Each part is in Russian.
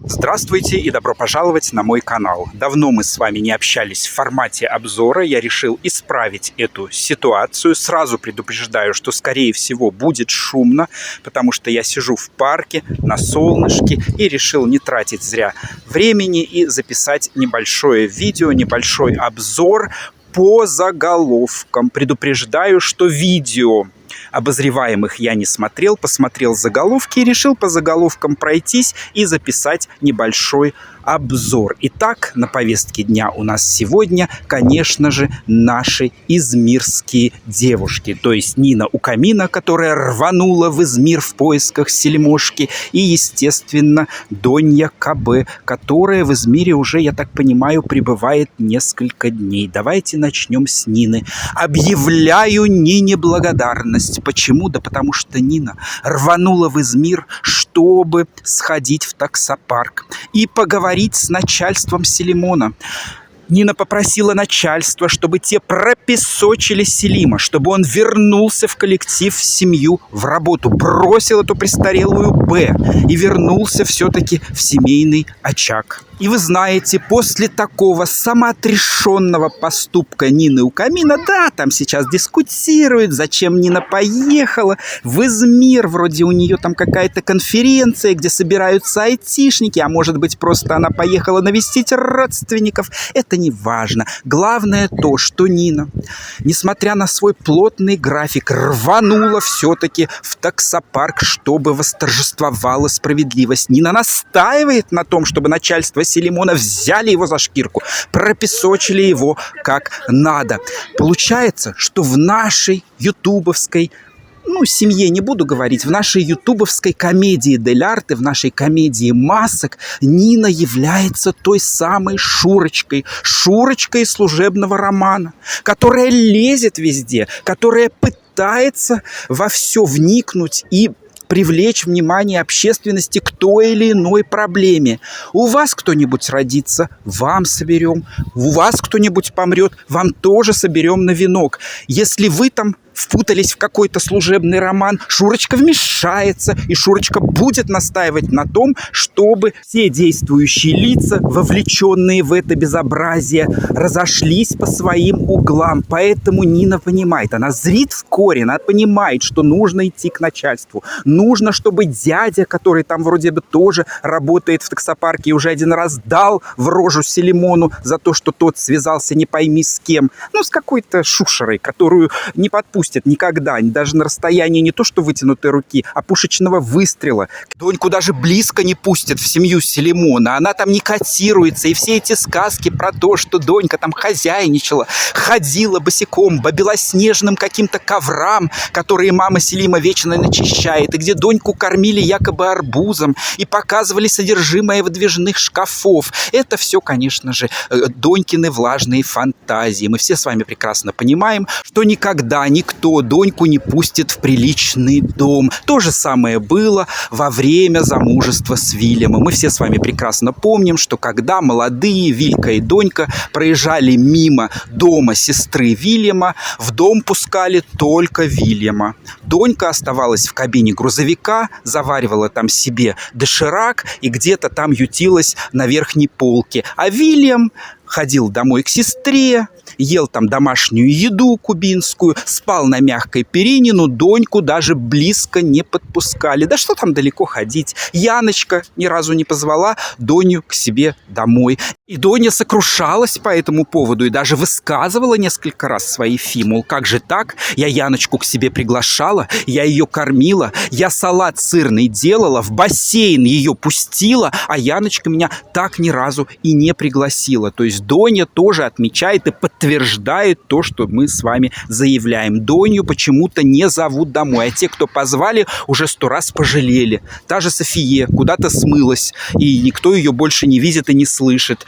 Здравствуйте и добро пожаловать на мой канал. Давно мы с вами не общались в формате обзора. Я решил исправить эту ситуацию. Сразу предупреждаю, что скорее всего будет шумно, потому что я сижу в парке на солнышке и решил не тратить зря времени и записать небольшое видео, небольшой обзор по заголовкам. Предупреждаю, что видео обозреваемых я не смотрел, посмотрел заголовки и решил по заголовкам пройтись и записать небольшой обзор. Итак, на повестке дня у нас сегодня, конечно же, наши измирские девушки. То есть Нина у камина, которая рванула в Измир в поисках Сельмошки, и, естественно, Донья КБ, которая в Измире уже, я так понимаю, пребывает несколько дней. Давайте начнем с Нины. Объявляю Нине благодарность. Почему? Да потому что Нина рванула в Измир, чтобы сходить в таксопарк и поговорить с начальством Селимона. Нина попросила начальство, чтобы те пропесочили Селима, чтобы он вернулся в коллектив, в семью, в работу, бросил эту престарелую Б и вернулся все-таки в семейный очаг. И вы знаете, после такого самоотрешенного поступка Нины у камина, да, там сейчас дискутируют, зачем Нина поехала в Измир, вроде у нее там какая-то конференция, где собираются айтишники, а может быть просто она поехала навестить родственников. Это не важно. Главное то, что Нина, несмотря на свой плотный график, рванула все-таки в таксопарк, чтобы восторжествовала справедливость. Нина настаивает на том, чтобы начальство Селимона взяли его за шкирку, пропесочили его как надо. Получается, что в нашей ютубовской, семье не буду говорить, в нашей ютубовской комедии дель арте, в нашей комедии масок Нина является той самой Шурочкой из служебного романа, которая лезет везде, которая пытается во все вникнуть и привлечь внимание общественности к той или иной проблеме. У вас кто-нибудь родится, вам соберем. У вас кто-нибудь помрет, вам тоже соберем на венок. Если вы там впутались в какой-то служебный роман, Шурочка вмешается, и Шурочка будет настаивать на том, чтобы все действующие лица, вовлеченные в это безобразие, разошлись по своим углам. Поэтому Нина понимает, она зрит в корень, она понимает, что нужно идти к начальству. Нужно, чтобы дядя, который там вроде бы тоже работает в таксопарке и уже один раз дал в рожу Селимону за то, что тот связался не пойми с кем, с какой-то шушерой, которую не подпустит никогда, даже на расстоянии не то что вытянутой руки, а пушечного выстрела. Доньку даже близко не пустят в семью Селимона, она там не котируется, и все эти сказки про то, что Донька там хозяйничала, ходила босиком по белоснежным каким-то коврам, которые мама Селима вечно начищает, и где Доньку кормили якобы арбузом и показывали содержимое выдвижных шкафов. Это все, конечно же, Донькины влажные фантазии. Мы все с вами прекрасно понимаем, что никогда никто Доньку не пустит в приличный дом. То же самое было во время замужества с Вильямом. Мы все с вами прекрасно помним, что когда молодые Вилька и Донька проезжали мимо дома сестры Вильяма, в дом пускали только Вильяма. Донька оставалась в кабине грузовика, заваривала там себе доширак и где-то там ютилась на верхней полке. А Вильям ходил домой к сестре, ел там домашнюю еду кубинскую, спал на мягкой перине, но Доньку даже близко не подпускали. Да что там далеко ходить? Яночка ни разу не позвала Доню к себе домой. И Доня сокрушалась по этому поводу и даже высказывала несколько раз свои фи, мол, как же так? Я Яночку к себе приглашала, я ее кормила, я салат сырный делала, в бассейн ее пустила, а Яночка меня так ни разу и не пригласила. То есть Доня тоже отмечает и подтверждает то, что мы с вами заявляем. Доню почему-то не зовут домой, а те, кто позвали, уже 100 раз пожалели. Та же София куда-то смылась, и никто ее больше не видит и не слышит.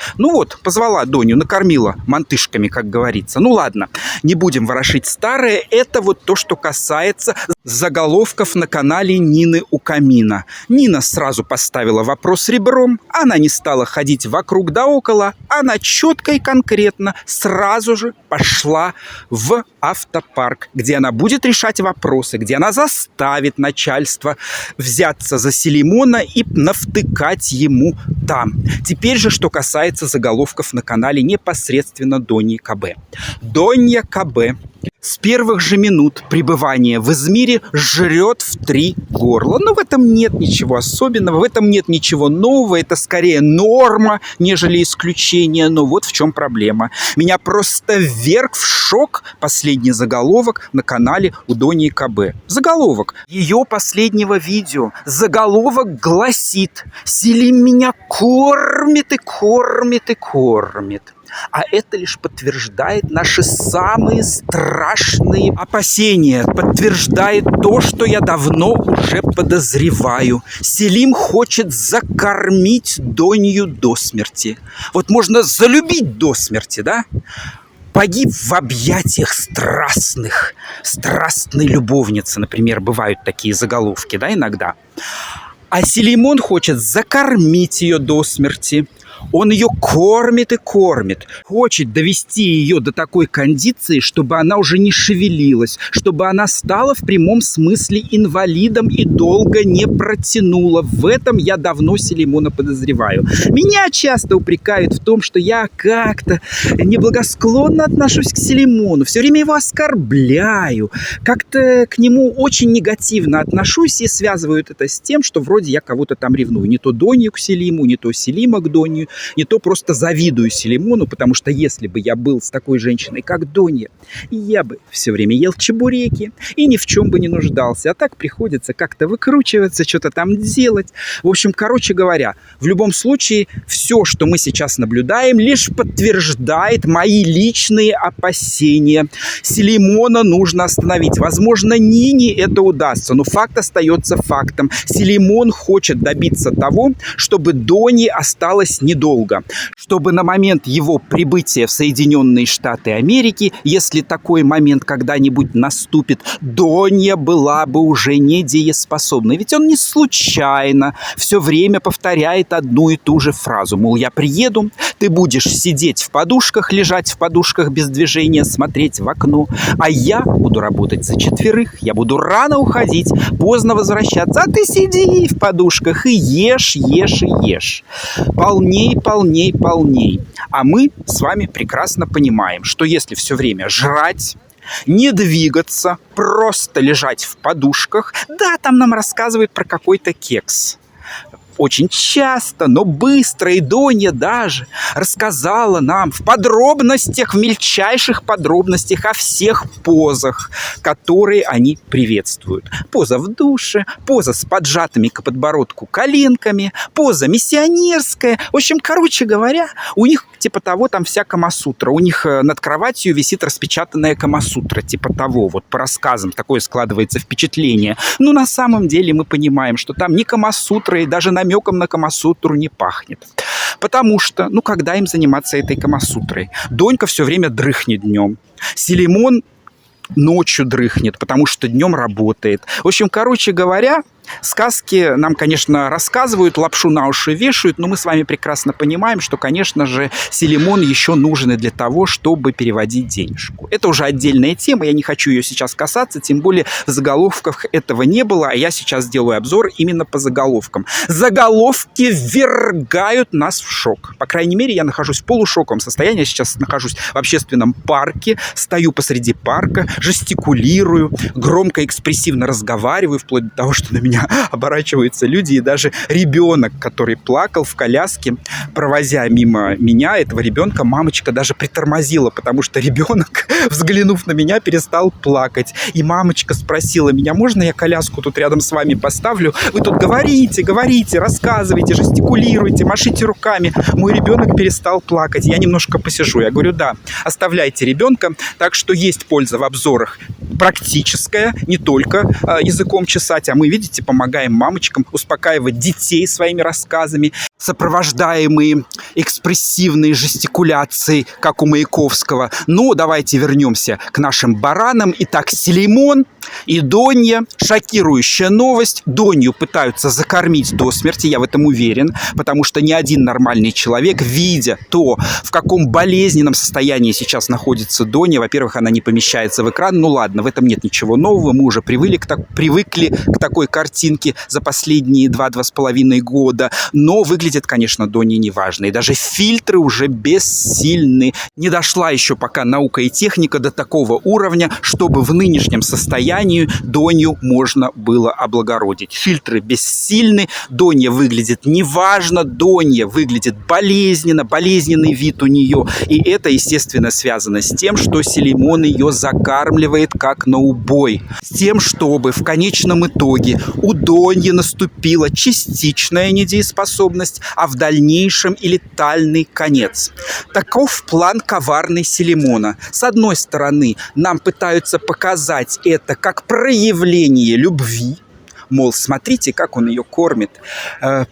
Позвала Доню, накормила мантышками, как говорится. Ладно, не будем ворошить старое. Это то, что касается заголовков на канале Нины у камина. Нина сразу поставила вопрос ребром, она не стала ходить вокруг да около, она четко и конкретно сразу же пошла в автопарк, где она будет решать вопросы, где она заставит начальство взяться за Селимона и навтыкать ему там. Теперь же, что касается заголовков на канале непосредственно Доньи КБ. Донья КБ с первых же минут пребывания в Измире жрет в 3 горла. Но в этом нет ничего особенного, в этом нет ничего нового. Это скорее норма, нежели исключение. Но вот в чем проблема. Меня просто вверг в шок последний заголовок на канале у Доньи КБ. Заголовок ее последнего видео. Заголовок гласит: «Селим меня кормит и кормит и кормит». А это лишь подтверждает наши самые страшные опасения, подтверждает то, что я давно уже подозреваю. Селим хочет закормить Донью до смерти. Вот можно залюбить до смерти, да? Погиб в объятиях страстных, страстной любовницы, например, бывают такие заголовки, да, иногда. А Селимон хочет закормить ее до смерти. Он ее кормит и кормит, хочет довести ее до такой кондиции, чтобы она уже не шевелилась, чтобы она стала в прямом смысле инвалидом и долго не протянула. В этом я давно Селимона подозреваю. Меня часто упрекают в том, что я как-то неблагосклонно отношусь к Селимону, все время его оскорбляю, как-то к нему очень негативно отношусь и связывают это с тем, что вроде я кого-то там ревную. Не то Донью к Селиму, не то Селима к Донью. Не то просто завидую Селимону, потому что если бы я был с такой женщиной, как Донья, я бы все время ел чебуреки и ни в чем бы не нуждался. А так приходится как-то выкручиваться, что-то там делать. В общем, короче говоря, в любом случае, все, что мы сейчас наблюдаем, лишь подтверждает мои личные опасения. Селимона нужно остановить. Возможно, Нине это удастся, но факт остается фактом. Селимон хочет добиться того, чтобы Донье осталось недолго. Чтобы на момент его прибытия в Соединенные Штаты Америки, если такой момент когда-нибудь наступит, Донья была бы уже недееспособной. Ведь он не случайно все время повторяет одну и ту же фразу. Мол, я приеду, ты будешь сидеть в подушках, лежать в подушках без движения, смотреть в окно, а я буду работать за 4, я буду рано уходить, поздно возвращаться, а ты сиди в подушках и ешь, ешь и ешь. Полней. А мы с вами прекрасно понимаем, что если все время жрать, не двигаться, просто лежать в подушках, да, там нам рассказывают про какой-то кекс. Очень часто, но быстро и Донья даже рассказала нам в подробностях, в мельчайших подробностях о всех позах, которые они приветствуют. Поза в душе, поза с поджатыми к подбородку коленками, поза миссионерская. В общем, короче говоря, у них типа того там вся Камасутра. У них над кроватью висит распечатанная Камасутра. Типа того, вот по рассказам такое складывается впечатление. Но на самом деле мы понимаем, что там ни Камасутра и даже намеком на Камасутру не пахнет. Потому что, когда им заниматься этой Камасутрой? Донька все время дрыхнет днем. Селимон ночью дрыхнет, потому что днем работает. В общем, короче говоря, сказки нам, конечно, рассказывают, лапшу на уши вешают, но мы с вами прекрасно понимаем, что, конечно же, Селимон еще нужен и для того, чтобы переводить денежку. Это уже отдельная тема, я не хочу ее сейчас касаться, тем более в заголовках этого не было, а я сейчас делаю обзор именно по заголовкам. Заголовки ввергают нас в шок. По крайней мере, я нахожусь в полушоковом состоянии, я сейчас нахожусь в общественном парке, стою посреди парка, жестикулирую, громко, экспрессивно разговариваю, вплоть до того, что на меня оборачиваются люди, и даже ребенок, который плакал в коляске, провозя мимо меня этого ребенка, мамочка даже притормозила, потому что ребенок, взглянув на меня, перестал плакать. И мамочка спросила меня: можно я коляску тут рядом с вами поставлю? Вы тут говорите, рассказывайте, жестикулируйте, машите руками. Мой ребенок перестал плакать. Я немножко посижу. Я говорю: да, оставляйте ребенка. Так что есть польза в обзорах практическая, не только языком чесать, а мы, видите, помогаем мамочкам успокаивать детей своими рассказами, сопровождаемые экспрессивной жестикуляцией, как у Маяковского. Но давайте вернемся к нашим баранам. Итак, Селимон И Донья, шокирующая новость, Донью пытаются закормить до смерти, я в этом уверен, потому что ни один нормальный человек, видя то, в каком болезненном состоянии сейчас находится Донья, во-первых, она не помещается в экран, ну ладно, в этом нет ничего нового, мы уже привыкли к такой картинке за последние 2-2,5 года, но выглядит, конечно, Донья неважно, и даже фильтры уже бессильны. Не дошла еще пока наука и техника до такого уровня, чтобы в нынешнем состоянии Донью можно было облагородить. Фильтры бессильны, Донья выглядит неважно, Донья выглядит болезненно, болезненный вид у нее. И это, естественно, связано с тем, что Селимон ее закармливает как на убой. С тем, чтобы в конечном итоге у Доньи наступила частичная недееспособность, а в дальнейшем и летальный конец. Таков план коварный Селимона. С одной стороны, нам пытаются показать это как проявление любви. Мол, смотрите, как он ее кормит.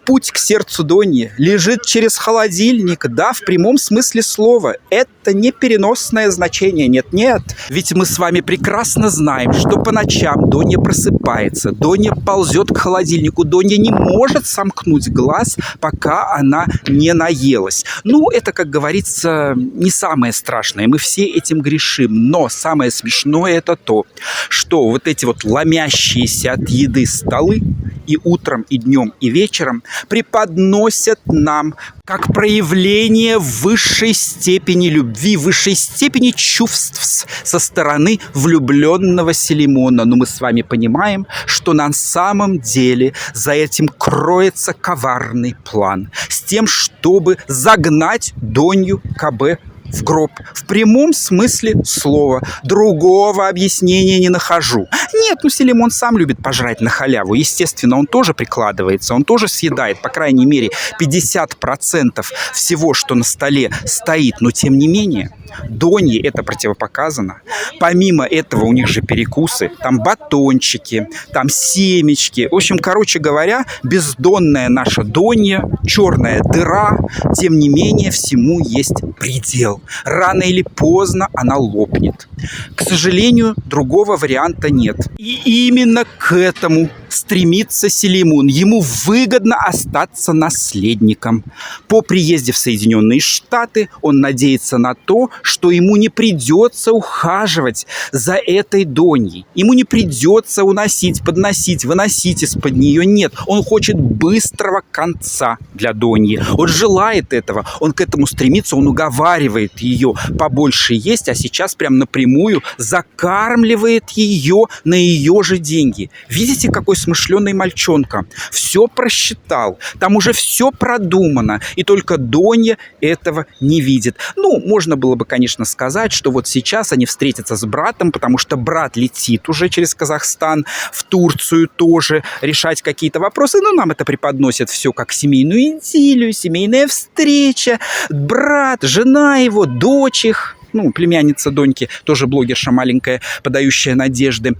Путь к сердцу Доньи лежит через холодильник. Да, в прямом смысле слова. Это не переносное значение. Нет-нет. Ведь мы с вами прекрасно знаем, что по ночам Донья просыпается. Донья ползет к холодильнику. Донья не может сомкнуть глаз, пока она не наелась. Ну, это, как говорится, не самое страшное. Мы все этим грешим. Но самое смешное это то, что вот эти вот ломящиеся от еды столы и утром, и днем, и вечером преподносят нам как проявление высшей степени любви, высшей степени чувств со стороны влюбленного Селимона. Но мы с вами понимаем, что на самом деле за этим кроется коварный план. С тем, чтобы загнать Донью КБ в гроб. В прямом смысле слова. Другого объяснения не нахожу. Нет, Селимон сам любит пожрать на халяву. Естественно, он тоже прикладывается, он тоже съедает, по крайней мере, 50% всего, что на столе стоит. Но, тем не менее, Донье это противопоказано. Помимо этого у них же перекусы, там батончики, там семечки. В общем, короче говоря, бездонная наша Донья, черная дыра, тем не менее, всему есть предел. Рано или поздно она лопнет. К сожалению, другого варианта нет. И именно к этому стремится Селимон. Ему выгодно остаться наследником. По приезде в Соединенные Штаты он надеется на то, что ему не придется ухаживать за этой Доньей. Ему не придется уносить, подносить, выносить из-под нее. Нет, он хочет быстрого конца для Доньи. Он желает этого, он к этому стремится, он уговаривает ее побольше есть, а сейчас прям напрямую закармливает ее на ее же деньги. Видите, какой смышленый мальчонка? Все просчитал, там уже все продумано, и только Донья этого не видит. Ну, можно было бы, конечно, сказать, что вот сейчас они встретятся с братом, потому что брат летит уже через Казахстан в Турцию тоже решать какие-то вопросы. Но нам это преподносят все как семейную идиллию, семейная встреча. Брат, жена его, дочь их, племянница Доньки, тоже блогерша маленькая, подающая надежды,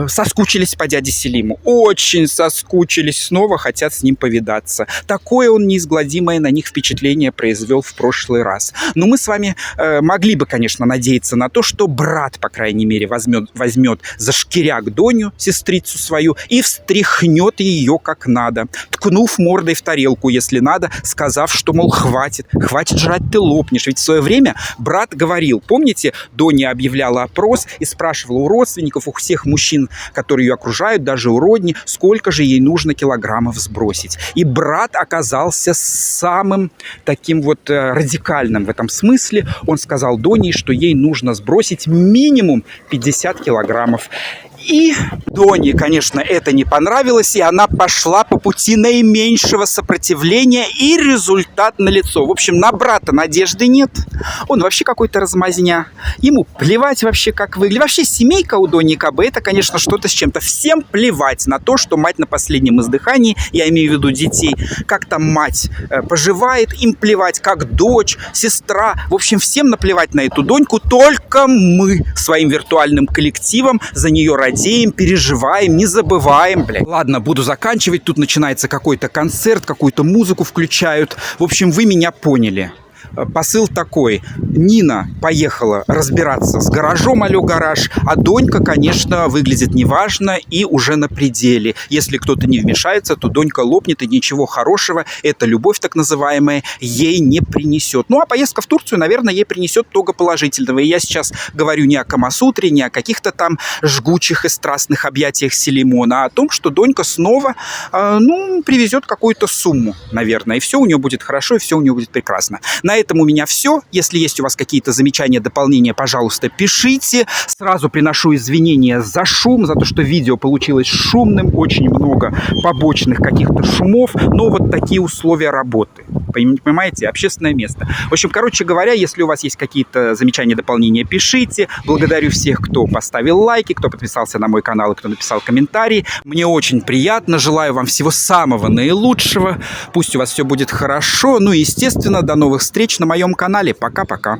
соскучились по дяде Селиму. Очень соскучились, снова хотят с ним повидаться. Такое он неизгладимое на них впечатление произвел в прошлый раз. Но мы с вами могли бы, конечно, надеяться на то, что брат, по крайней мере, возьмет за шкиряк Донью, сестрицу свою, и встряхнет ее как надо, ткнув мордой в тарелку, если надо, сказав, что, мол, хватит жрать, ты лопнешь. Ведь в свое время брат говорил, помните, Донья объявляла опрос и спрашивала у родственников, у всех мужчин, которые ее окружают, даже у родни, сколько же ей нужно килограммов сбросить. И брат оказался самым таким вот радикальным в этом смысле. Он сказал Донье, что ей нужно сбросить минимум 50 килограммов. И Донье, конечно, это не понравилось, и она пошла по пути наименьшего сопротивления, и результат налицо. В общем, на брата надежды нет. Он вообще какой-то размазня. Ему плевать вообще, как выглядит. Вообще, семейка у Доньи КБ это, конечно, что-то с чем-то. Всем плевать на то, что мать на последнем издыхании, я имею в виду детей, как там мать поживает, им плевать, как дочь, сестра. В общем, всем наплевать на эту Доньку, только мы своим виртуальным коллективом за нее радеем, переживаем, не забываем, блядь. Ладно, буду заканчивать. Тут начинается какой-то концерт, какую-то музыку включают. В общем, вы меня поняли. Посыл такой. Нина поехала разбираться с гаражом, алло гараж, а Донька, конечно, выглядит неважно и уже на пределе. Если кто-то не вмешается, то Донька лопнет, и ничего хорошего эта любовь так называемая ей не принесет. Ну а поездка в Турцию, наверное, ей принесет много положительного. И я сейчас говорю не о Камасутре, не о каких-то там жгучих и страстных объятиях Селимона, а о том, что Донька снова, привезет какую-то сумму, наверное, и все у нее будет хорошо, и все у нее будет прекрасно. На этом у меня все. Если есть у вас какие-то замечания, дополнения, пожалуйста, пишите. Сразу приношу извинения за шум, за то, что видео получилось шумным, очень много побочных каких-то шумов, но вот такие условия работы. Понимаете, общественное место. В общем, короче говоря, если у вас есть какие-то замечания, дополнения, пишите. Благодарю всех, кто поставил лайки, кто подписался на мой канал и кто написал комментарий. Мне очень приятно. Желаю вам всего самого наилучшего. Пусть у вас все будет хорошо. Ну и, естественно, до новых встреч на моем канале. Пока-пока.